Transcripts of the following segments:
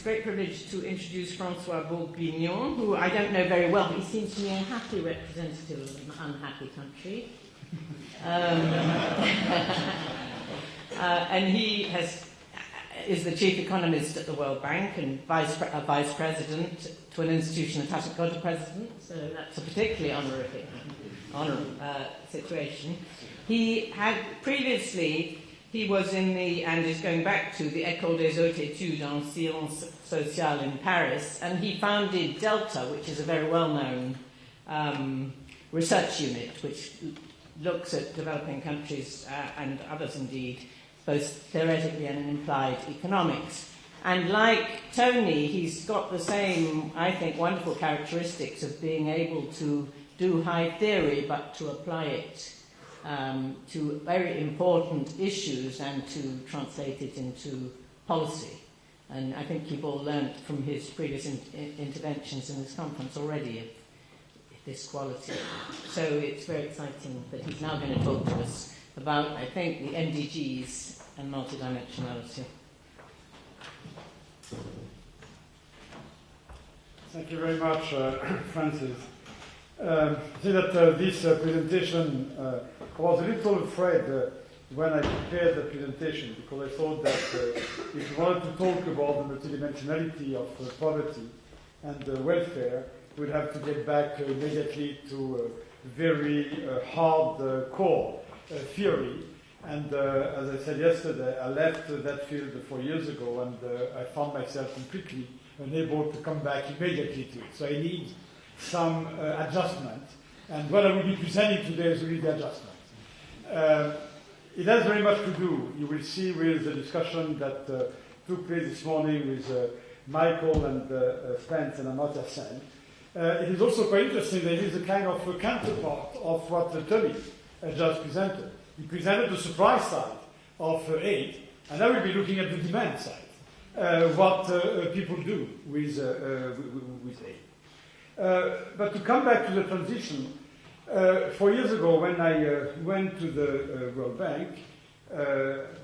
a great privilege to introduce François Bourguignon, who I don't know very well, but he seems to me a happy representative of an unhappy country. And he is the chief economist at the World Bank and vice president to an institution that hasn't got a president, so that's a particularly honourable situation. He had previously, he was in and is going back to the École des Hautes Études en Sciences Sociales in Paris, and he founded Delta, which is a very well-known research unit, which looks at developing countries and others indeed, both theoretically and in implied economics. And like Tony, he's got the same, I think, wonderful characteristics of being able to do high theory, but to apply it to very important issues and to translate it into policy. And I think you've all learnt from his previous interventions in this conference already of this quality. So it's very exciting that he's now going to talk to us about, I think, the MDGs and multidimensionality. Thank you very much, Francis. I think that this presentation, I was a little afraid when I prepared the presentation, because I thought that if we wanted to talk about the multidimensionality of poverty and welfare, we'd have to get back immediately to very hard core theory. And as I said yesterday, I left that field 4 years ago, and I found myself completely unable to come back immediately to it. So I need some adjustment. And what I will be presenting today is really the adjustment. It has very much to do, you will see, with the discussion that took place this morning with Michael and Spence and Amartya Sen. It is also quite interesting that it is a kind of a counterpart of what Tony just presented. He presented the supply side of aid, and I will be looking at the demand side, what people do with aid. But to come back to the transition, 4 years ago when I went to the World Bank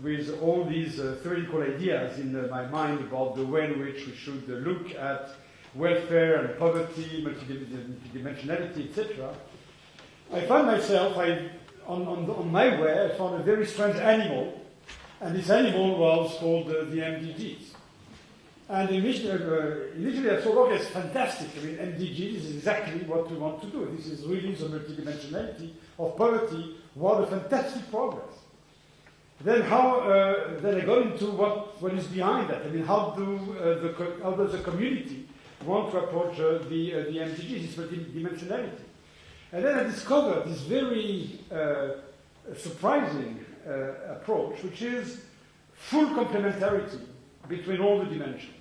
with all these theoretical ideas in my mind about the way in which we should look at welfare and poverty, multidimensionality, etc., I found myself, on my way, I found a very strange animal, and this animal was called the MDGs. And initially I thought, okay, it's fantastic. I mean, MDGs is exactly what we want to do. This is really the multidimensionality of poverty. What a fantastic progress. Then then I got into what is behind that. I mean, how does the community want to approach the MDGs, this multidimensionality? And then I discovered this very surprising approach, which is full complementarity between all the dimensions.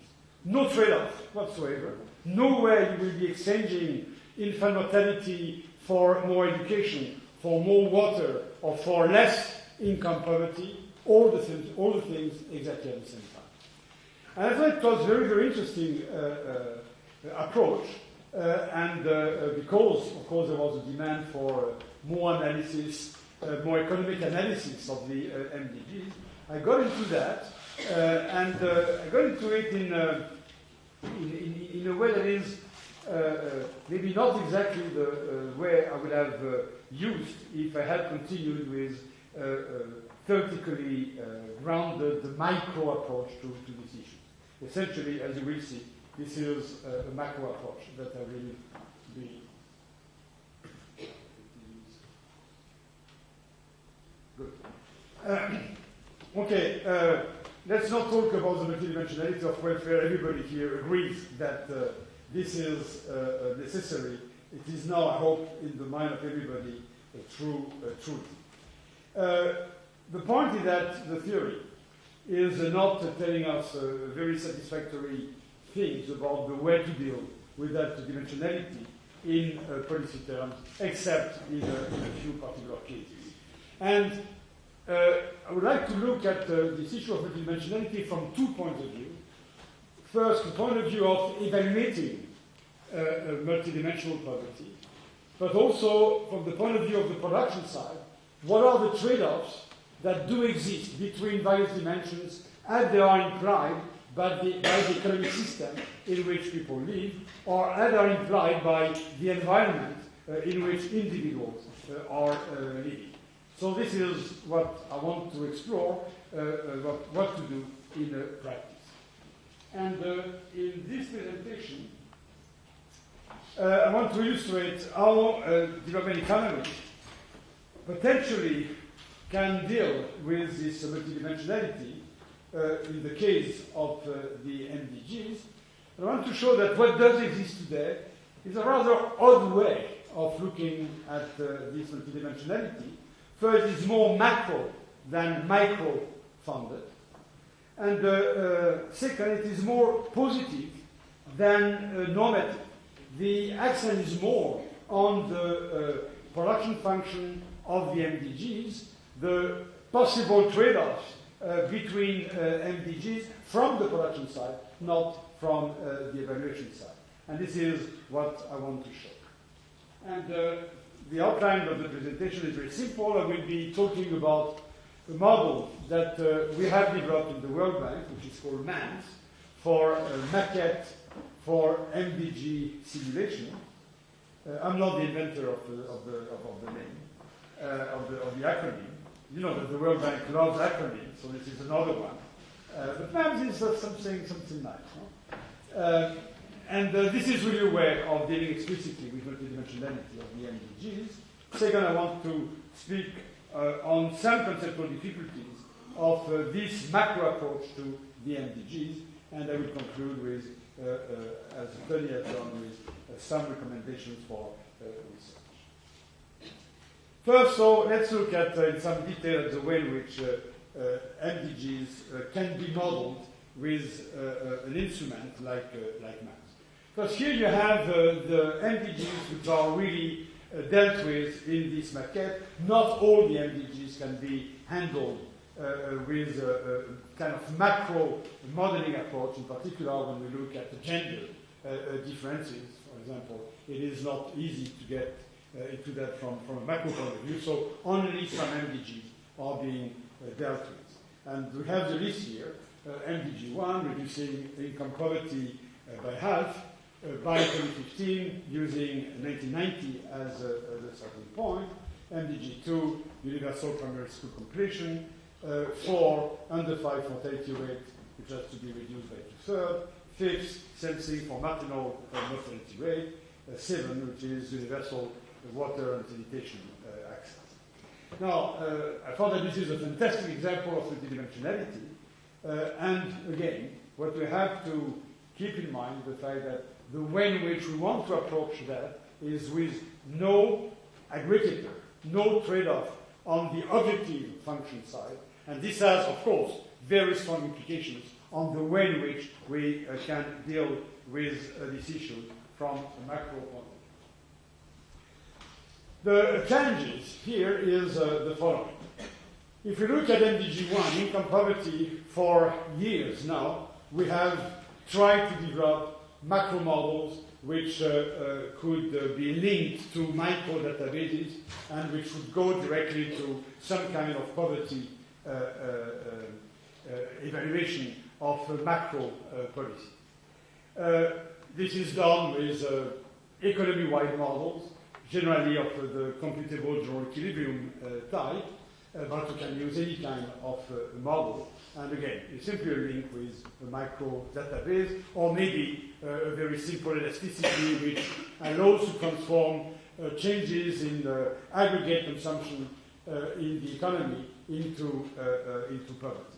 No trade-off whatsoever. Nowhere you will be exchanging infant mortality for more education, for more water, or for less income poverty. All the things exactly at the same time. And I thought it was a very, very interesting approach. Because, of course, there was a demand for more analysis, more economic analysis of the MDGs, I got into that, and I got into it in a way that is maybe not exactly the way I would have used if I had continued with theoretically grounded micro approach to this issue. Essentially, as you will see, this is a macro approach that I really be. Good. Okay, let's not talk about the multidimensionality of welfare. Everybody here agrees that this is necessary. It is now, I hope, in the mind of everybody, a true truth. The point is that the theory is not telling us very satisfactory things about the way to deal with that dimensionality in policy terms, except in a few particular cases. And I would like to look at this issue of multidimensionality from 2 points of view. First, the point of view of evaluating multidimensional poverty, but also from the point of view of the production side, what are the trade-offs that do exist between various dimensions as they are implied by the economic system in which people live, or either implied by the environment in which individuals are living. So this is what I want to explore, what to do in practice. And in this presentation, I want to illustrate how development economies potentially can deal with this multidimensionality in the case of the MDGs. I want to show that what does exist today is a rather odd way of looking at this multidimensionality. First, it's more macro than micro funded. And second, it is more positive than normative. The accent is more on the production function of the MDGs, the possible trade-offs between MDGs from the production side, not from the evaluation side. And this is what I want to show. And the outline of the presentation is very simple. I will be talking about a model that we have developed in the World Bank, which is called MANS, for a maquette for MDG simulation. I'm not the inventor of the name, of the acronym. You know that the World Bank loves acronyms, so this is another one. But MANS is something nice. No? And this is really a way of dealing explicitly with multidimensionality of the MDGs. Second, I want to speak on some conceptual difficulties of this macro approach to the MDGs, and I will conclude with, as Tony has done, with some recommendations for research. First, so let's look at in some detail the way in which MDGs can be modeled with an instrument like MANS. Because here you have the MDGs which are really dealt with in this maquette. Not all the MDGs can be handled with a kind of macro modeling approach, in particular when we look at the gender differences, for example. It is not easy to get into that from a macro point of view, so only some MDGs are being dealt with. And we have the list here, MDG 1, reducing income poverty by half, by 2015, using 1990 as a starting point. MDG 2, universal primary school completion. 4, under 5 mortality rate, which has to be reduced by 2/3. 5th, same thing for marginal mortality rate. 7, which is universal water and sanitation access. Now, I thought that this is a fantastic example of multidimensionality. And again, what we have to keep in mind is the fact that the way in which we want to approach that is with no aggregator, no trade-off on the objective function side. And this has, of course, very strong implications on the way in which we can deal with this issue from a macro point of view. The challenges here is the following. If we look at MDG 1, income poverty, for years now, we have tried to develop macro models which could be linked to micro databases and which would go directly to some kind of poverty evaluation of macro policy. This is done with economy-wide models, generally of the computable general equilibrium type, but you can use any kind of model. And again, it's simply a link with a micro database, or maybe a very simple elasticity which allows to transform changes in aggregate consumption in the economy into poverty.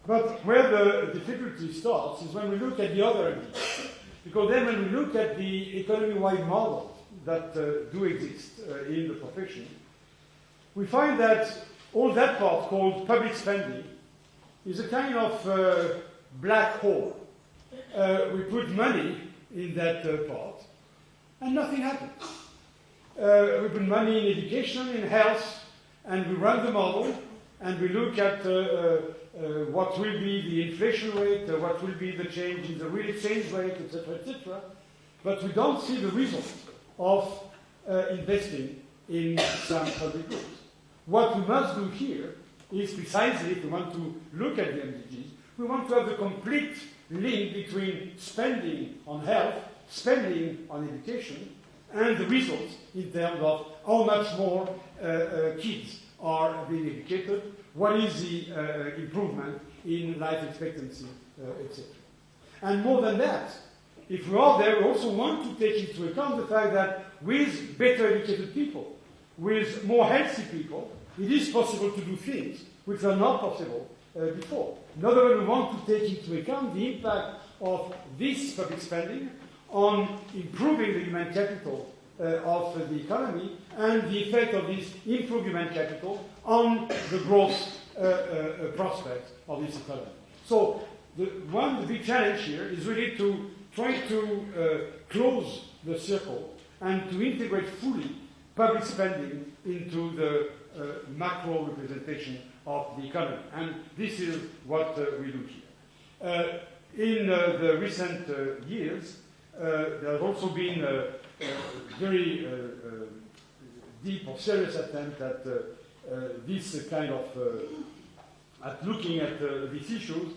But where the difficulty starts is when we look at the other MDGs. Because then when we look at the economy-wide models that do exist in the profession, we find that all that part called public spending is a kind of black hole. We put money in that part, and nothing happens. We put money in education, in health, and we run the model, and we look at what will be the inflation rate, what will be the change in the real exchange rate, etc., but we don't see the result of investing in some public goods. What we must do here is precisely, if we want to look at the MDGs, We want to have the complete link between spending on health, spending on education, and the results in terms of how much more kids are being educated, what is the improvement in life expectancy, etc. And more than that, if we are there, we also want to take into account the fact that with better educated people, with more healthy people, it is possible to do things which were not possible before. In other words, we want to take into account the impact of this public spending on improving the human capital of the economy and the effect of this improved human capital on the growth prospects of this economy. So the big challenge here is really to try to close the circle and to integrate fully public spending into the macro representation of the economy. And this is what we do here. In the recent years, there has also been a very deep or serious attempt at this kind of at looking at these issues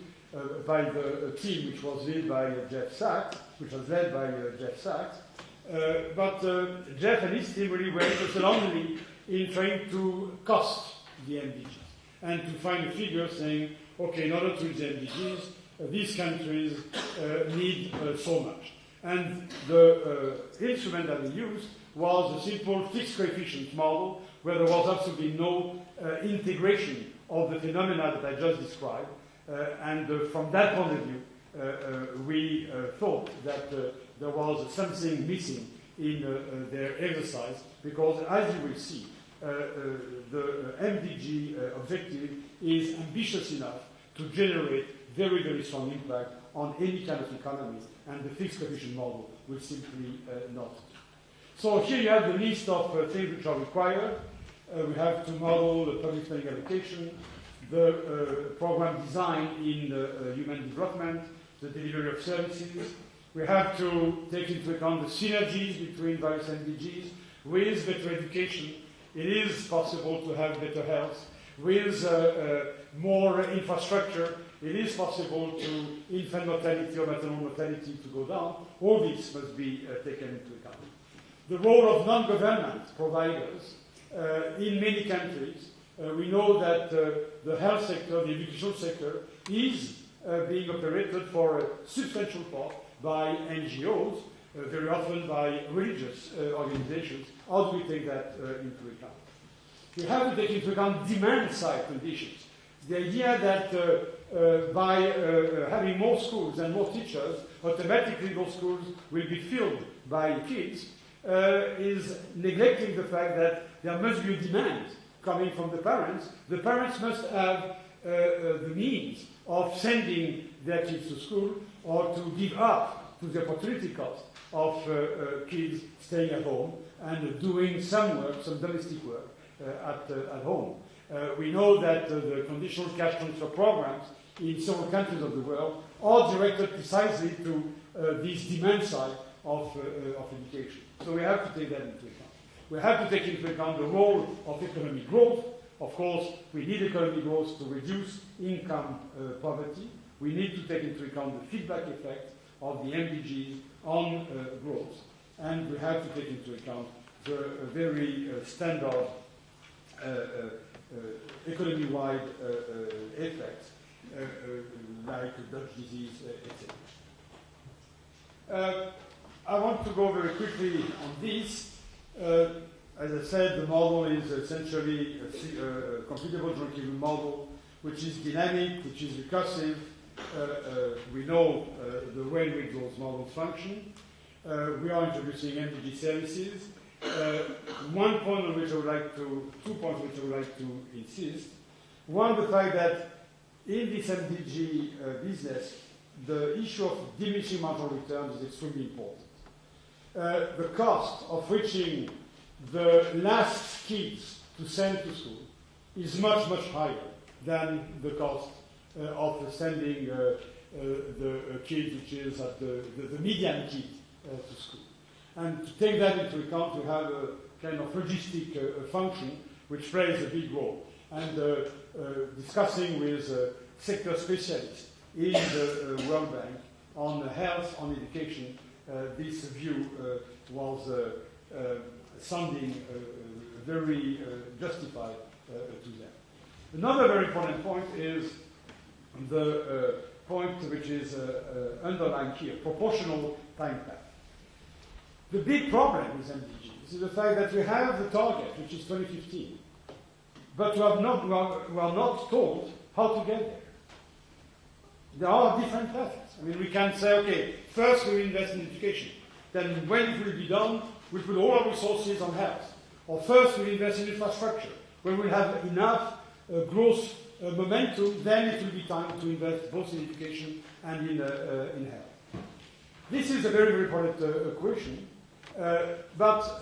by the team which was led by Jeff Sachs, but Jeff and his team really went interested only in trying to cost the MDGs and to find a figure saying, okay, in order to reach the MDGs, these countries need so much. And the instrument that we used was a simple fixed coefficient model where there was absolutely no integration of the phenomena that I just described. And from that point of view, we thought that there was something missing in their exercise because, as you will see, the MDG objective is ambitious enough to generate very, very strong impact on any kind of economy, and the fixed coefficient model will simply not. So here you have the list of things which are required. We have to model the public spending allocation, the program design in human development, the delivery of services. We have to take into account the synergies between various MDGs. With better education, it is possible to have better health. With more infrastructure, it is possible to infant mortality or maternal mortality to go down. All this must be taken into account. The role of non-government providers in many countries. We know that the health sector, the educational sector, is being operated for a substantial part by NGOs, very often by religious organizations. How do we take that into account? We have to take into account demand-side conditions. The idea that by having more schools and more teachers, automatically those schools will be filled by kids is neglecting the fact that there must be a demand coming from the parents. The parents must have the means of sending their kids to school or to give up to the opportunity cost of kids staying at home and doing some work, some domestic work at home. We know that the conditional cash transfer programs in several countries of the world are directed precisely to this demand side of education. So we have to take that into account. We have to take into account the role of economic growth. Of course, we need economic growth to reduce income poverty. We need to take into account the feedback effect of the MDGs on growth. And we have to take into account the very standard economy-wide effects like Dutch disease, etc. I want to go very quickly on this. As I said, the model is essentially a computable joint model, which is dynamic, which is recursive. We know the way in which those models function. We are introducing MDG services. 1 point on which I would like to, 2 points on which I would like to insist. One, the fact that in this MDG business, the issue of diminishing marginal returns is extremely important. The cost of reaching the last kids to send to school is much, much higher than the cost of sending the kids, which is at the median kid, to school. And to take that into account, we have a kind of logistic function which plays a big role. And discussing with sector specialists in the World Bank on health, on education, this view was sounding very justified to them. Another very important point is the point which is underlined here, proportional time path. The big problem with MDGs is the fact that we have the target, which is 2015, but we are not told how to get there. There are different paths. I mean, we can say, okay, first we invest in education. Then when it will be done, we put all our resources on health. Or first we invest in infrastructure. When we have enough growth momentum, then it will be time to invest both in education and in health. This is a very, very important equation, but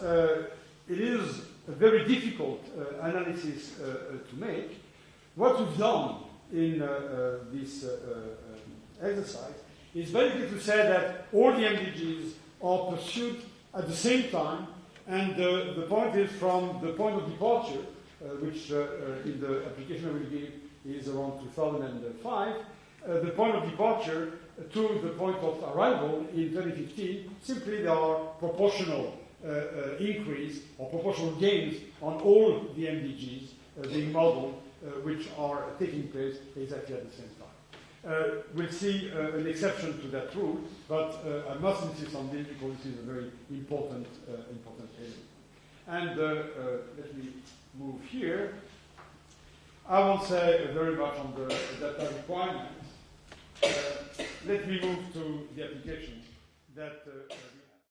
it is a very difficult analysis to make. What we've done in this exercise is basically to say that all the MDGs are pursued at the same time, and the point is from the point of departure, which in the application I will give is around 2005, the point of departure to the point of arrival in 2015, simply there are proportional increase or proportional gains on all the MDGs being modeled, which are taking place exactly at the same time. We'll see an exception to that rule, but I must insist on this because this is a very important element. And let me move here. I won't say very much on the data requirements. Let me move to the application that